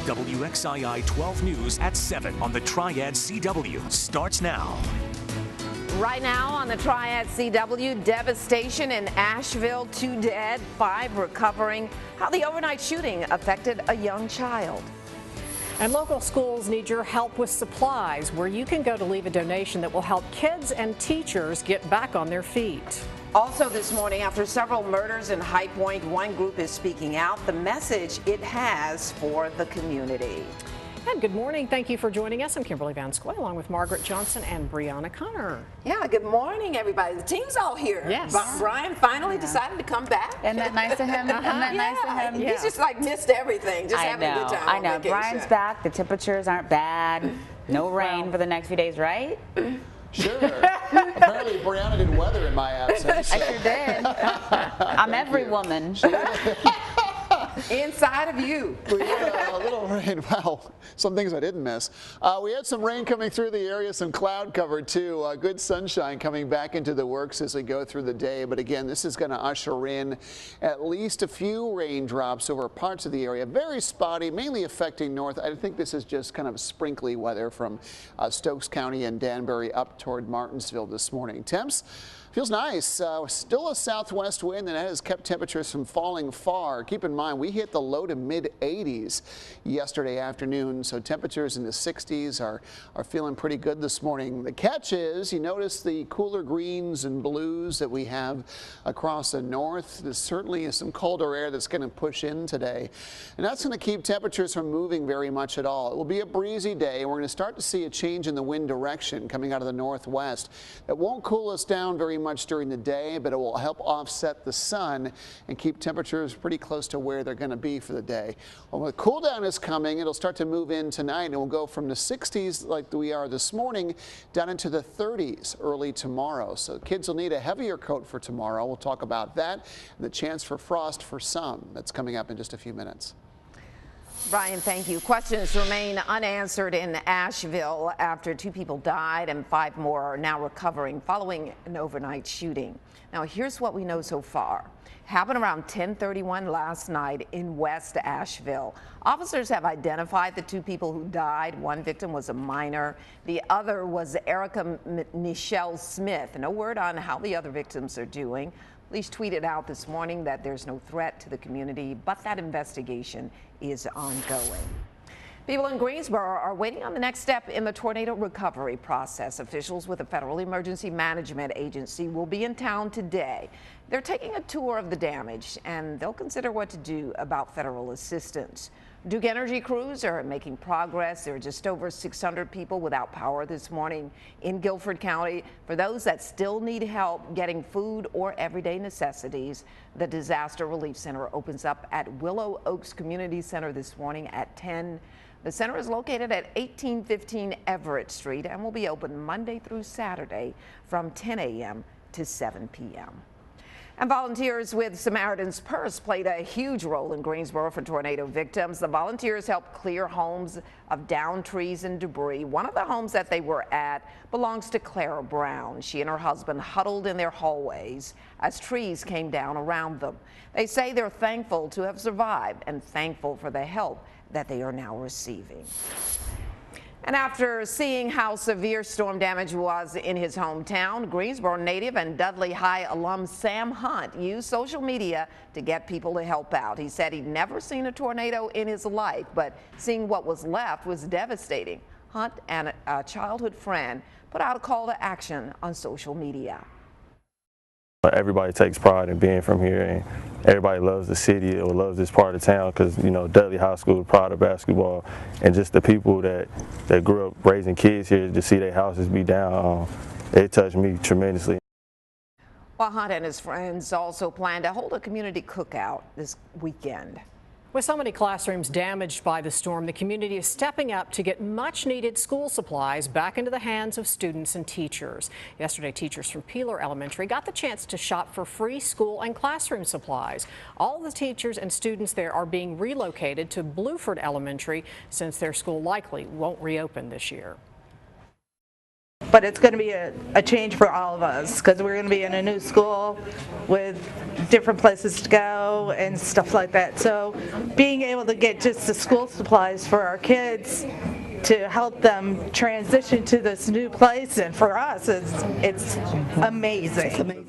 WXII 12 News at 7 on the Triad CW starts now. Right now on the Triad CW, devastation in Asheville, 2 dead, 5 recovering. How the overnight shooting affected a young child. And local schools need your help with supplies, where you can go to leave a donation that will help kids and teachers get back on their feet. Also this morning, after several murders in High Point, one group is speaking out the message it has for the community. And good morning. Thank you for joining us. I'm Kimberly Van Scoy, along with Margaret Johnson and Brianna Connor. Yeah, good morning, everybody. The team's all here. Yes. Brian finally decided to come back. Isn't that nice of him? Isn't that nice of him? He's just like missed everything, just having a good time. I know. On vacation. Brian's back. The temperatures aren't bad. No rain for the next few days, right? Sure. Apparently Brianna did weather in my absence. I sure did. I'm every woman. Inside of you. We had a little rain. Wow, some things I didn't miss. We had some rain coming through the area, some cloud cover too. Good sunshine coming back into the works as we go through the day. But again, this is going to usher in at least a few raindrops over parts of the area. Very spotty, mainly affecting north. I think this is just kind of sprinkly weather from Stokes County and Danbury up toward Martinsville this morning. Temps. Feels nice. Still a southwest wind that has kept temperatures from falling far. Keep in mind, we hit the low to mid 80s yesterday afternoon, so temperatures in the 60s are feeling pretty good this morning. The catch is, you notice the cooler greens and blues that we have across the north. There's certainly some colder air that's going to push in today, and that's going to keep temperatures from moving very much at all. It will be a breezy day, and we're going to start to see a change in the wind direction coming out of the northwest. It won't cool us down very much during the day, but it will help offset the sun and keep temperatures pretty close to where they're going to be for the day. When the cool down is coming, it'll start to move in tonight, and we'll go from the 60s like we are this morning down into the 30s early tomorrow. So kids will need a heavier coat for tomorrow. We'll talk about that and the chance for frost for some. That's coming up in just a few minutes. Brian, thank you. Questions remain unanswered in Asheville after 2 people died and 5 more are now recovering following an overnight shooting. Now, here's what we know so far. Happened around 10:31 last night in West Asheville. Officers have identified the 2 people who died. One victim was a minor. The other was Erica Nichelle Smith. No word on how the other victims are doing. Police tweeted out this morning that there's no threat to the community, but that investigation is ongoing. People in Greensboro are waiting on the next step in the tornado recovery process. Officials with the Federal Emergency Management Agency will be in town today. They're taking a tour of the damage, and they'll consider what to do about federal assistance. Duke Energy crews are making progress. There are just over 600 people without power this morning in Guilford County. For those that still need help getting food or everyday necessities, the Disaster Relief Center opens up at Willow Oaks Community Center this morning at 10. The center is located at 1815 Everett Street and will be open Monday through Saturday from 10 a.m. to 7 p.m. And volunteers with Samaritan's Purse played a huge role in Greensboro for tornado victims. The volunteers helped clear homes of downed trees and debris. One of the homes that they were at belongs to Clara Brown. She and her husband huddled in their hallways as trees came down around them. They say they're thankful to have survived and thankful for the help that they are now receiving. And after seeing how severe storm damage was in his hometown, Greensboro native and Dudley High alum Sam Hunt used social media to get people to help out. He said he'd never seen a tornado in his life, but seeing what was left was devastating. Hunt and a childhood friend put out a call to action on social media. Everybody takes pride in being from here, and everybody loves the city or loves this part of town because, you know, Dudley High School is proud of basketball, and just the people that grew up raising kids here to see their houses be down, it touched me tremendously. While Hunt and his friends also plan to hold a community cookout this weekend. With so many classrooms damaged by the storm, the community is stepping up to get much needed school supplies back into the hands of students and teachers. Yesterday, teachers from Peeler Elementary got the chance to shop for free school and classroom supplies. All the teachers and students there are being relocated to Blueford Elementary since their school likely won't reopen this year. but it's going to be a change for all of us because we're going to be in a new school with different places to go and stuff like that. So being able to get just the school supplies for our kids to help them transition to this new place, and for us, it's amazing. It's amazing.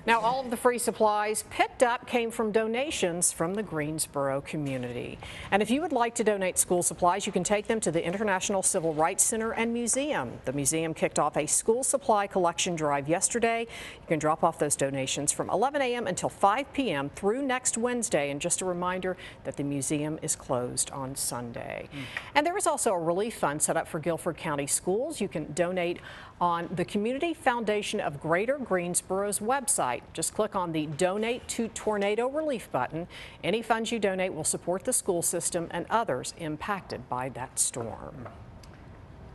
Now, all of the free supplies picked up came from donations from the Greensboro community. And if you would like to donate school supplies, you can take them to the International Civil Rights Center and Museum. The museum kicked off a school supply collection drive yesterday. You can drop off those donations from 11 a.m. until 5 p.m. through next Wednesday. And just a reminder that the museum is closed on Sunday. And there is also a relief fund set up for Guilford County schools. You can donate on the Community Foundation of Greater Greensboro's website. Just click on the Donate to Tornado Relief button. Any funds you donate will support the school system and others impacted by that storm.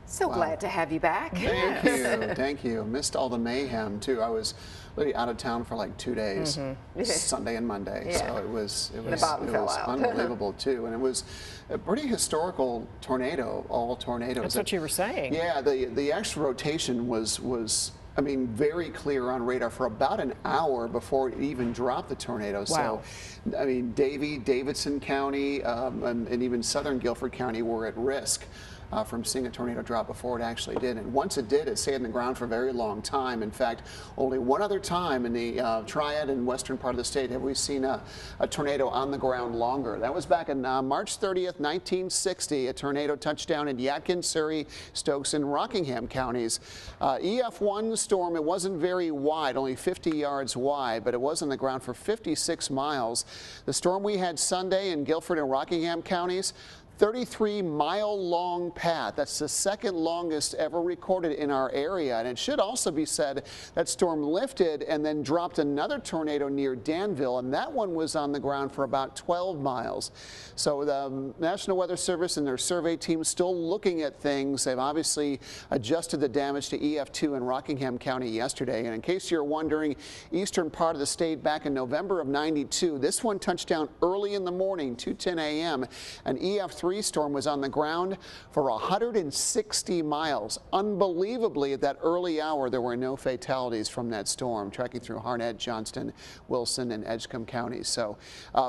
So glad to have you back. Thank you. Thank you. Missed all the mayhem too. I was literally out of town for like 2 days, Sunday and Monday. Yeah. So it was fell out. unbelievable too, and it was a pretty historical tornado. All tornadoes. That's what you were saying. Yeah, the actual rotation was. I mean, very clear on radar for about an hour before it even dropped the tornado. Wow. So, I mean, Davidson County and even southern Guilford County were at risk from seeing a tornado drop before it actually did. And once it did, it stayed in the ground for a very long time. In fact, only one other time in the Triad and western part of the state have we seen a tornado on the ground longer. That was back in March 30th, 1960. A tornado touched down in Yadkin, Surrey, Stokes, and Rockingham counties. EF1 storm, it wasn't very wide, only 50 yards wide, but it was on the ground for 56 miles. The storm we had Sunday in Guilford and Rockingham counties, 33-mile-long path. That's the second longest ever recorded in our area. And it should also be said that storm lifted and then dropped another tornado near Danville, and that one was on the ground for about 12 miles. So the National Weather Service and their survey team still looking at things. They've obviously adjusted the damage to EF2 in Rockingham County yesterday. And in case you're wondering, eastern part of the state back in November of '92, this one touched down early in the morning, 2:10 a.m. and EF3 storm was on the ground for 160 miles. Unbelievably, at that early hour, there were no fatalities from that storm, tracking through Harnett, Johnston, Wilson, and Edgecombe counties. So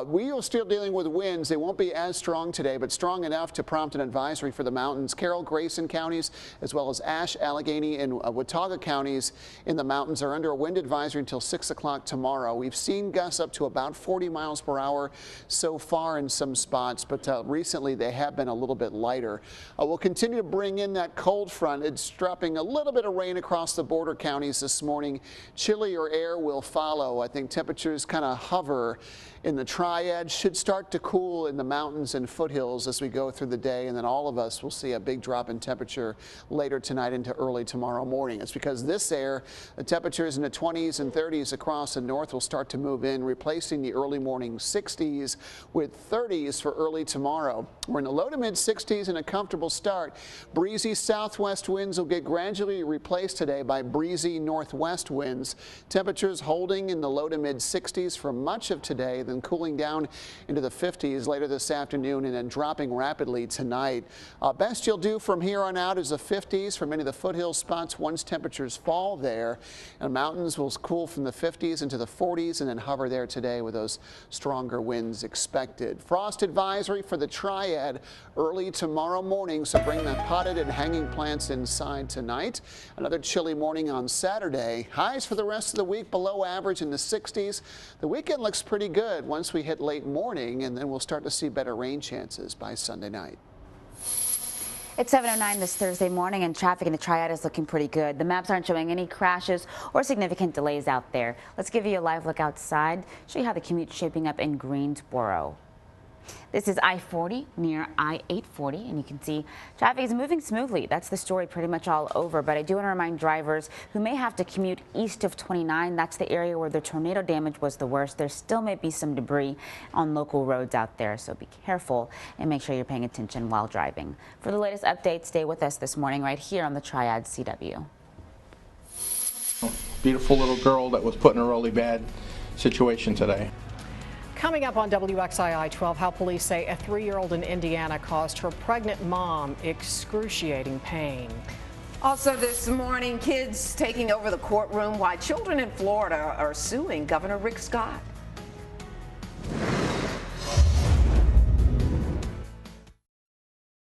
we are still dealing with winds. They won't be as strong today, but strong enough to prompt an advisory for the mountains. Carroll, Grayson counties, as well as Ashe, Allegheny, and Watauga counties in the mountains are under a wind advisory until 6 o'clock tomorrow. We've seen gusts up to about 40 miles per hour so far in some spots, but recently they have been a little bit lighter. We'll continue to bring in that cold front. It's dropping a little bit of rain across the border counties this morning. Chillier air will follow. I think temperatures kind of hover in the Triad, should start to cool in the mountains and foothills as we go through the day, and then all of us will see a big drop in temperature later tonight into early tomorrow morning. It's because this air, the temperatures in the 20s and 30s across the north will start to move in, replacing the early morning 60s with 30s for early tomorrow. We're in the low to mid 60s and a comfortable start. Breezy southwest winds will get gradually replaced today by breezy northwest winds. Temperatures holding in the low to mid 60s for much of today, then cooling down into the 50s later this afternoon and then dropping rapidly tonight. Best you'll do from here on out is the 50s for many of the foothill spots once temperatures fall there. And mountains will cool from the 50s into the 40s and then hover there today with those stronger winds expected. Frost advisory for the Triad early tomorrow morning, so bring the potted and hanging plants inside tonight. Another chilly morning on Saturday. Highs for the rest of the week below average in the 60s. The weekend looks pretty good once we hit late morning, and then we'll start to see better rain chances by Sunday night. It's 7:09 this Thursday morning, and traffic in the Triad is looking pretty good. The maps aren't showing any crashes or significant delays out there. Let's give you a live look outside, show you how the commute's shaping up in Greensboro. This is I-40 near I-840, and you can see traffic is moving smoothly. That's the story pretty much all over, but I do want to remind drivers who may have to commute east of 29. That's the area where the tornado damage was the worst. There still may be some debris on local roads out there, so be careful and make sure you're paying attention while driving. For the latest updates, stay with us this morning right here on the Triad CW. Beautiful little girl that was put in a really bad situation today. Coming up on WXII 12, how police say a 3-year-old in Indiana caused her pregnant mom excruciating pain. Also this morning, kids taking over the courtroom while children in Florida are suing Governor Rick Scott.